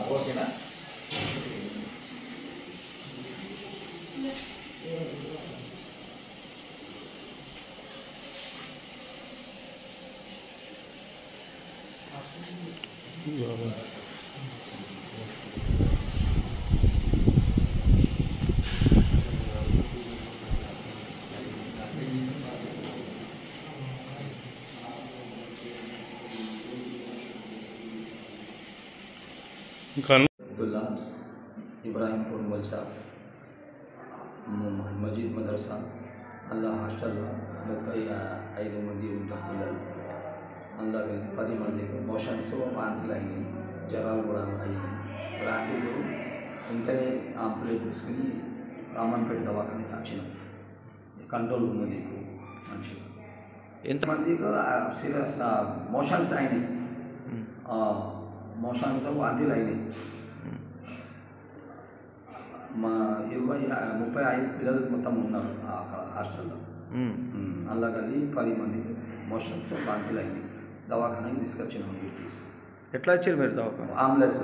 ఓకేనా? अब्दुल्ला इब्राहिमपुर मलसा मजीद मदरसा अल्ला हास्टल 35 మంది ఉంటారు పిల్లలు. అందులో 10 మందికి మోషన్స్ వాంతులు అయినాయి, జ్వరాలు కూడా అయినాయి. రాత్రిలో వెంటనే ఆంబులెన్స్ తీసుకుని రామన్పేట దవాఖానకి వచ్చినాం. కంట్రోల్ ఉన్నది ఇప్పుడు మంచిగా. ఎంతమందికి సీరియస్ మోషన్స్ అయినాయి, మోషన్స్ వాంతులు అయినాయి. మా 35 పిల్లలు మొత్తం ఉన్నారు అక్కడ హాస్టల్లో. అలా కలిగి 10 మందికి మోషన్స్ వాంతులు అయినాయి. దవాఖానకి తీసుకొచ్చినాం. ఎట్లా వచ్చారు మీరు దవాఖాన? అంబులెన్స్.